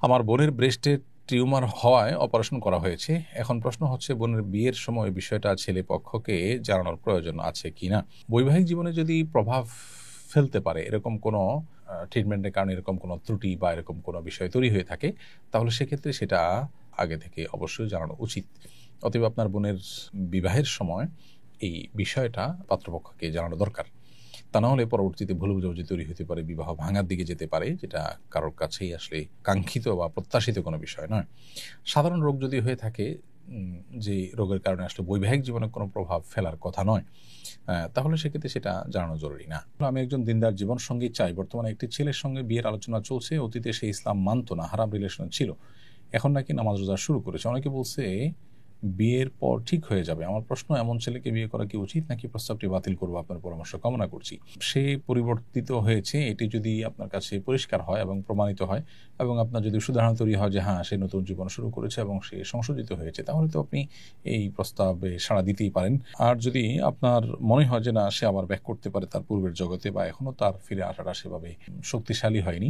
আমার বোনের ব্রেস্টে টিউমার হওয়ায় অপারেশন করা হয়েছে। এখন প্রশ্ন হচ্ছে বোনের বিয়ের সময় বিষয়টা ছেলে পক্ষকে জানানোর প্রয়োজন আছে কিনা। বৈবাহিক জীবনে যদি প্রভাব ফেলতে পারে এরকম কোনো ট্রিটমেন্টের কারণে এরকম কোনো ত্রুটি বা এরকম কোনো বিষয় তৈরি হয়ে থাকে, তাহলে সেক্ষেত্রে সেটা আগে থেকে অবশ্যই জানানো উচিত। অতএব আপনার বোনের বিবাহের সময় এই বিষয়টা পাত্রপক্ষকে জানানো দরকার। তা না হলে পরবর্তীতে ভুল বুঝাবুঝি তৈরি হতে পারে, বিবাহ ভাঙার দিকে যেতে পারে, যেটা কারোর কাছেই আসলে কাঙ্ক্ষিত বা প্রত্যাশিত কোনো বিষয় নয়। সাধারণ রোগ যদি হয়ে থাকে, যে রোগের কারণে আসলে বৈবাহিক জীবনে কোনো প্রভাব ফেলার কথা নয়, তাহলে সেক্ষেত্রে সেটা জানানো জরুরি না। আমি একজন দিনদার জীবনসঙ্গী চাই। বর্তমানে একটি ছেলের সঙ্গে বিয়ের আলোচনা চলছে। অতীতে সে ইসলাম মানত না, হারাম রিলেশন ছিল। এখন নাকি নামাজ রোজা শুরু করেছে। অনেকে বলছে বিয়ের পর ঠিক হয়ে যাবে। আমার প্রশ্ন, এমন ছেলেকে বিয়ে করা কি উচিত নাকি প্রস্তাবটি বাতিল করব? আপনার পরামর্শ কামনা করছি। সে পরিবর্তিত হয়েছে, এটি যদি আপনার কাছে পরিষ্কার হয় এবং প্রমাণিত হয় এবং আপনার যদি সুধারণা তৈরি হয় যে হ্যাঁ, সে নতুন জীবন শুরু করেছে এবং সে সংশোধিত হয়েছে, তাহলে তো আপনি এই প্রস্তাবে সাড়া দিতেই পারেন। আর যদি আপনার মনে হয় যে না, সে আবার ব্যাক করতে পারে তার পূর্বের জগতে বা এখনো তার ফিরে আসাটা সেভাবে শক্তিশালী হয়নি,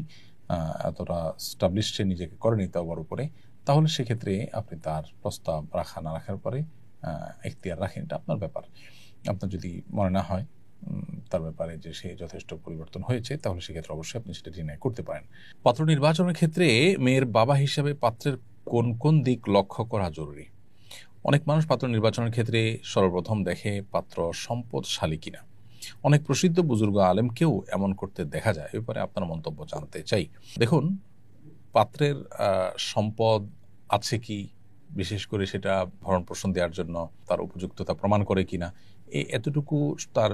এতটা স্টাবলিশ সে নিজেকে করেনি তার উপরে, তাহলে সেক্ষেত্রে আপনি তার প্রস্তাব রাখা না রাখার পরে এখতিয়ার রাখেন, এটা আপনার ব্যাপার। আপনার যদি মনে না হয় তার ব্যাপারে যে সে যথেষ্ট পরিবর্তন হয়েছে, তাহলে সেক্ষেত্রে অবশ্যই আপনি সেটা ডিনাই করতে পারেন। পাত্র নির্বাচনের ক্ষেত্রে মেয়ের বাবা হিসাবে পাত্রের কোন কোন দিক লক্ষ্য করা জরুরি? অনেক মানুষ পাত্র নির্বাচনের ক্ষেত্রে সর্বপ্রথম দেখে পাত্র সম্পদশালী কিনা। অনেক প্রসিদ্ধ বুজুর্গ আলেমকেও এমন করতে দেখা যায়। এ ব্যাপারে আপনার মন্তব্য জানতে চাই। দেখুন, পাত্রের সম্পদ আছে কি, বিশেষ করে সেটা ভরণ-পোষণ দেওয়ার জন্য তার উপযুক্ততা প্রমাণ করে কিনা, এতটুকু তার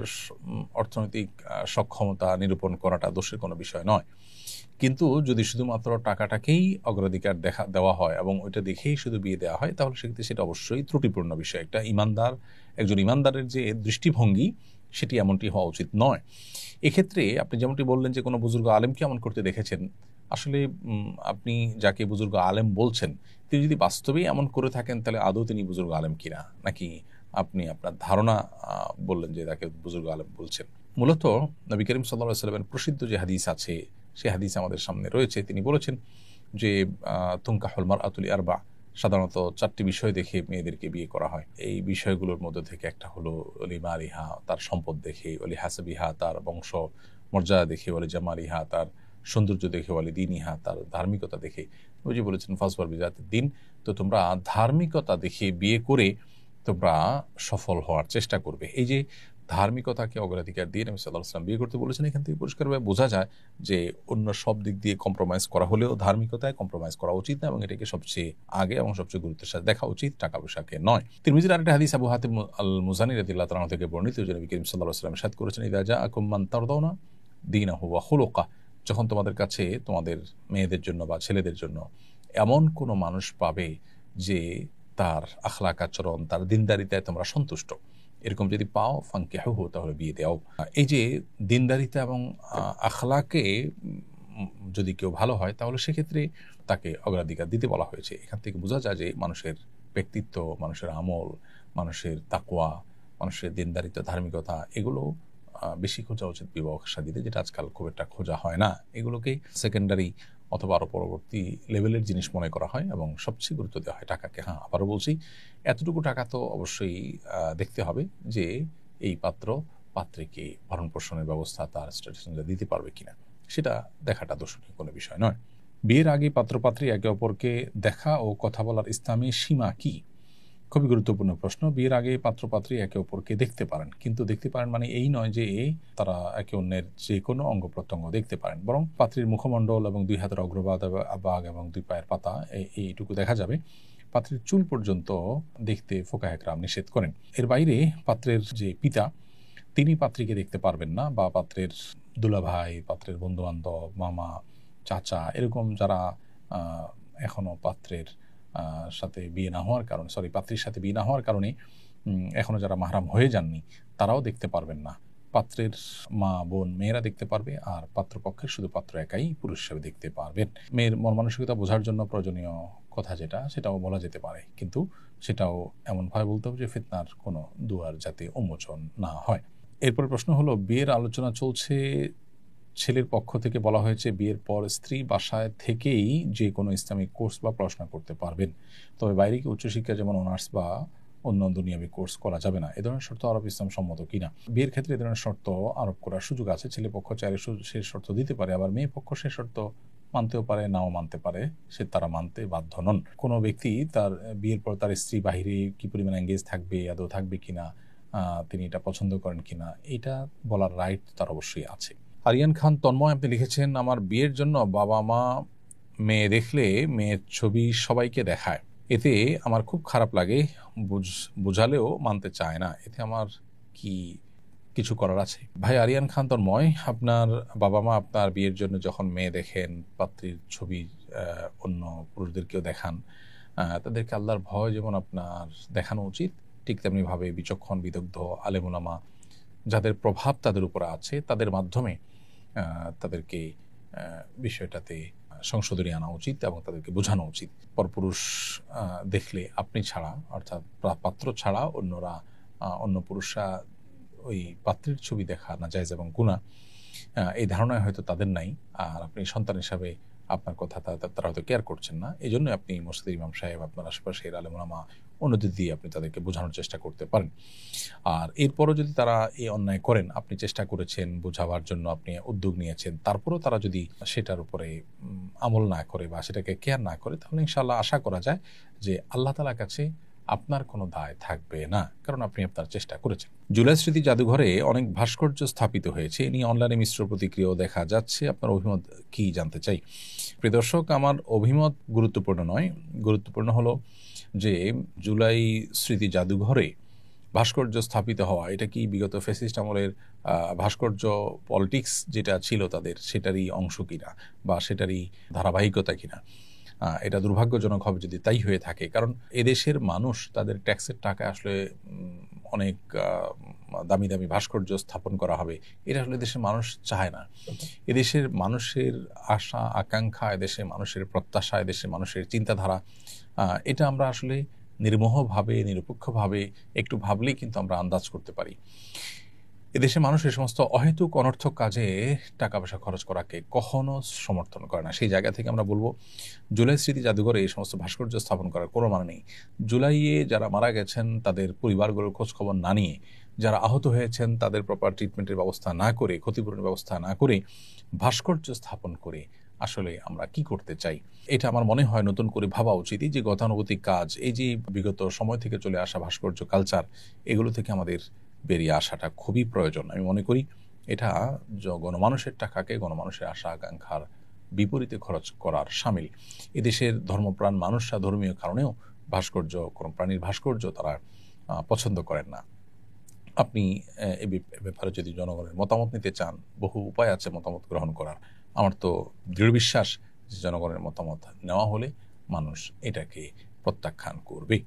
অর্থনৈতিক সক্ষমতা নিরূপণ করাটা দোষের কোনো বিষয় নয়। কিন্তু যদি শুধুমাত্র টাকাটাকেই অগ্রাধিকার দেওয়া হয় এবং ওইটা দেখেই শুধু বিয়ে দেওয়া হয়, তাহলে সেক্ষেত্রে সেটা অবশ্যই ত্রুটিপূর্ণ বিষয়। একজন ইমানদারের যে দৃষ্টিভঙ্গি, সেটি এমনটি হওয়া উচিত নয়। এক্ষেত্রে আপনি যেমনটি বললেন যে কোনো বুজুর্গ আলেমকে এমন করতে দেখেছেন, আসলে আপনি যাকে বুজুর্গ আলেম বলছেন, তিনি যদি বাস্তবেই এমন করে থাকেন, তাহলে আদৌ তিনি বুজুর্গ আলেম কিনা, নাকি আপনি আপনার ধারণা বললেন যে তাকে বুজুর্গ আলেম বলছেন। মূলত নবী করিম সাল্লাল্লাহু আলাইহি ওয়াসাল্লামের প্রসিদ্ধ যে হাদিস আছে, সে হাদিস আমাদের সামনে রয়েছে। তিনি বলেছেন যে তুনকাহুল মারআতু লিআরবা, সাধারণত 4টি বিষয় দেখে মেয়েদেরকে বিয়ে করা হয়। এই বিষয়গুলোর মধ্যে থেকে একটা হলো লিমালিহা, তার সম্পদ দেখে, ওলি হাসাবিহা, তার বংশ মর্যাদা দেখে, ওলি জামালিহা, তার সৌন্দর্য দেখে, ওলি দিনিহা, তার ধার্মিকতা দেখে। ওই যে বলেছেন ফাসবার বিজাতিদ দিন। তো তোমরা ধার্মিকতা দেখে বিয়ে করে তোমরা সফল হওয়ার চেষ্টা করবে। এই যে ধার্মিকতাকে অগ্রাধিকার দিয়ে নবী সাল্লাল্লাহু আলাইহি ওয়াসাল্লাম বিয়ে করতে বলেছেন, এখান থেকে পরিষ্কারভাবে বোঝা যায় যে অন্য সব দিক দিয়ে কম্প্রোমাইজ করা হলেও ধার্মিকতায় কম্প্রোমাইজ করা উচিত না, এবং এটাকে সবচেয়ে আগে এবং সবচেয়ে গুরুত্বের সাথে দেখা উচিত, টাকা পয়সাকে নয়। তিরমিজির আরেকটা হাদিস আবু হাতিম আল মুজানি রাদিয়াল্লাহু তাআলা থেকে বর্ণিত, যে নবী করিম সাল্লাল্লাহু আলাইহি ওয়াসাল্লাম ইরশাদ করেছেন, ইযা জাআকুম মান তারদাউনা দীনাহু ওয়া খুলুকা, যখন তোমাদের কাছে তোমাদের মেয়েদের জন্য বা ছেলেদের জন্য এমন কোনো মানুষ পাবে যে তার আখলাক আচরণ, তার দিনদারিতায় তোমরা সন্তুষ্ট, এরকম যদি পাও ফানকিহুহু, তাহলে বিয়ে দাও। এই যে দিনদারিতা এবং আখলাকে যদি কেউ ভালো হয়, তাহলে সেক্ষেত্রে তাকে অগ্রাধিকার দিতে বলা হয়েছে। এখান থেকে বোঝা যায় যে মানুষের ব্যক্তিত্ব, মানুষের আমল, মানুষের তাকওয়া, মানুষের দিনদারিতা, ধার্মিকতা, এগুলো বেশি খোঁজা উচিত বিবাহ শাদীতে, যেটা আজকাল খুব একটা খোঁজা হয় না। এগুলোকে সেকেন্ডারি অথবা আরও পরবর্তী লেভেলের জিনিস মনে করা হয় এবং সবচেয়ে গুরুত্ব দেওয়া হয় টাকাকে। হ্যাঁ, আবারও বলছি, এতটুকু টাকা তো অবশ্যই দেখতে হবে যে এই পাত্রীকে ভরণ পোষণের ব্যবস্থা তার স্ট্যাটাস দিতে পারবে কিনা, সেটা দেখাটা দোষণীয় কোনো বিষয় নয়। বিয়ের আগে পাত্রপাত্রী একে অপরকে দেখা ও কথা বলার ইসলামী সীমা কি? খুবই গুরুত্বপূর্ণ প্রশ্ন। বিয়ের আগে পাত্রপাত্রী একে অপরকে দেখতে পারেন, কিন্তু দেখতে পারেন মানে এই নয় যে তারা একে অন্যের যে কোনো অঙ্গ প্রত্যঙ্গ দেখতে পারেন, বরং পাত্রীর মুখমণ্ডল এবং 2 হাতের অগ্রভাগ এবং 2 পায়ের পাতা, এইটুকু দেখা যাবে। পাত্রীর চুল পর্যন্ত দেখতে ফুকাহে কেরাম নিষেধ করেন। এর বাইরে পাত্রের যে পিতা, তিনি পাত্রীকে দেখতে পারবেন না, বা পাত্রের দুলাভাই, পাত্রের বন্ধুবান্ধব, মামা, চাচা, এরকম যারা এখনো পাত্রের সাথে বিয়ে না হওয়ার কারণে, পাত্রীর সাথে বিয়ে না হওয়ার কারণে এখনো যারা মাহরাম হয়ে যাননি, তারাও দেখতে পারবেন না। পাত্রের মা, বোন, মেয়েরা দেখতে পারবে, আর পাত্রপক্ষের শুধু পাত্র একাই পুরুষ হিসেবে দেখতে পারবেন। মেয়ের মন মানসিকতা বোঝার জন্য প্রয়োজনীয় কথা যেটা, সেটাও বলা যেতে পারে, কিন্তু সেটাও এমনভাবে বলতে হবে যে ফিতনার কোনো দুয়ার যাতে উন্মোচন না হয়। এরপর প্রশ্ন হলো, বিয়ের আলোচনা চলছে ছেলের পক্ষ থেকে বলা হয়েছে বিয়ের পর স্ত্রী বাসায় থেকেই যে কোনো ইসলামিক কোর্স বা পড়াশোনা করতে পারবেন, তবে বাইরে কি উচ্চশিক্ষা যেমন অনার্স বা অন্য দুনিয়াবী কোর্স করা যাবে না। এ ধরনের শর্ত আরব ইসলাম সম্মত কিনা? বিয়ের ক্ষেত্রে এ ধরনের শর্ত আরোপ করার সুযোগ আছে। ছেলে পক্ষ চাইলে সে শর্ত দিতে পারে, আবার মেয়ে পক্ষ সে শর্ত মানতেও পারে, নাও মানতে পারে, তারা মানতে বাধ্য নন। কোনো ব্যক্তি তার বিয়ের পর তার স্ত্রী বাহিরে কি পরিমাণ এঙ্গেজ থাকবে, আদৌ থাকবে কিনা, তিনি এটা পছন্দ করেন কিনা, এটা বলার রাইট তার অবশ্যই আছে। আরিয়ান খান তন্ময়, আপনি লিখেছেন, আমার বিয়ের জন্য বাবা মা মেয়ে দেখলে মেয়ের ছবি সবাইকে দেখায়, এতে আমার খুব খারাপ লাগে, বোঝালেও মানতে চায় না, এতে আমার কি কিছু করার আছে? ভাই আরিয়ান খান তন্ময়, আপনার বাবা মা আপনার বিয়ের জন্য যখন মেয়ে দেখেন, পাত্রীর ছবি অন্য পুরুষদেরকেও দেখান, তাদেরকে আল্লাহর ভয় যেমন আপনার দেখানো উচিত, ঠিক তেমনিভাবে বিচক্ষণ বিদগ্ধ আলেমুলামা যাদের প্রভাব তাদের উপরে আছে তাদের মাধ্যমে তাদেরকে বিষয়টাতে সংশোধনী আনা উচিত এবং তাদেরকে বোঝানো উচিত। পরপুরুষ দেখলে আপনি ছাড়া, অর্থাৎ পাত্র ছাড়া অন্যরা, অন্য পুরুষরা ওই পাত্রের ছবি দেখা নাজায়েজ এবং গুনাহ, এই ধারণায় হয়তো তাদের নাই। আর আপনি সন্তান হিসাবে আপনার কথা তারা হয়তো কেয়ার করছেন না, এই জন্য আপনি মসজিদের ইমাম সাহেব, আপনার আশেপাশের আলেমুলামা, অন্যদের দিয়ে আপনি তাদেরকে বোঝানোর চেষ্টা করতে পারেন। আর এরপরও যদি তারা এই অন্যায় করেন, আপনি চেষ্টা করেছেন বোঝাবার জন্য, আপনি উদ্যোগ নিয়েছেন, তারপরেও তারা যদি সেটার উপরে আমল না করে বা সেটাকে কেয়ার না করে, তাহলে ইনশাআল্লাহ আশা করা যায় যে আল্লাহ তাআলার কাছে আপনার কোনো দায় থাকবে না, কারণ আপনি আপনার চেষ্টা করেছেন। জুলাই স্মৃতি জাদুঘরে অনেক ভাস্কর্য স্থাপিত হয়েছে, এ নিয়ে অনলাইনে মিশ্র প্রতিক্রিয়াও দেখা যাচ্ছে, আপনার অভিমত কি জানতে চাই। প্রিয় দর্শক, আমার অভিমত গুরুত্বপূর্ণ নয়, গুরুত্বপূর্ণ হলো যে জুলাই স্মৃতি জাদুঘরে ভাস্কর্য স্থাপিত হওয়া, এটা কি বিগত ফ্যাসিস্ট আমলের ভাস্কর্য পলিটিক্স যেটা ছিল তাদের, সেটারই অংশ কিনা বা সেটারই ধারাবাহিকতা কিনা। এটা দুর্ভাগ্যজনক হবে যদি তাই হয়ে থাকে, কারণ এদেশের মানুষ তাদের ট্যাক্সের টাকা আসলে অনেক দামি দামি ভাস্কর্য স্থাপন করা হবে, এটা আসলে দেশের মানুষ চায় না। এদেশের মানুষের আশা আকাঙ্ক্ষা, এদেশের মানুষের প্রত্যাশা, এদেশের মানুষের চিন্তাধারা, এটা আমরা আসলে নির্মোহভাবে, নিরপেক্ষভাবে একটু ভাবলেই কিন্তু আমরা আন্দাজ করতে পারি। এদেশের মানুষ এই সমস্ত অহেতুক অনর্থক কাজে টাকা পয়সা খরচ করাকে কখনো সমর্থন করে না। সেই জায়গা থেকে আমরা বলবো, জুলাই স্মৃতি জাদুঘরে এই সমস্ত ভাস্কর্য স্থাপন করার কোনো মানে নেই। জুলাইয়ে যারা মারা গেছেন তাদের পরিবারগুলোর খোঁজখবর না নিয়ে, যারা আহত হয়েছেন তাদের প্রপার ট্রিটমেন্টের ব্যবস্থা না করে, ক্ষতিপূরণের ব্যবস্থা না করে ভাস্কর্য স্থাপন করে আসলে আমরা কি করতে চাই, এটা আমার মনে হয় নতুন করে ভাবা উচিত। এই যে গতানুগতিক কাজ, এই যে বিগত সময় থেকে চলে আসা ভাস্কর্য কালচার, এগুলো থেকে আমাদের বেরিয়ে আসাটা খুবই প্রয়োজন। আমি মনে করি এটা গণমানুষের টাকাকে গণমানুষের আশা আকাঙ্ক্ষার বিপরীতে খরচ করার শামিল। এদেশের ধর্মপ্রাণ মানুষরা ধর্মীয় কারণেও ভাস্কর্য, কোনো প্রাণীর ভাস্কর্য তারা পছন্দ করেন না। আপনি এ ব্যাপারে যদি জনগণের মতামত নিতে চান, বহু উপায় আছে মতামত গ্রহণ করার। আমার তো দৃঢ় বিশ্বাস যে জনগণের মতামত নেওয়া হলে মানুষ এটাকে প্রত্যাখ্যান করবে।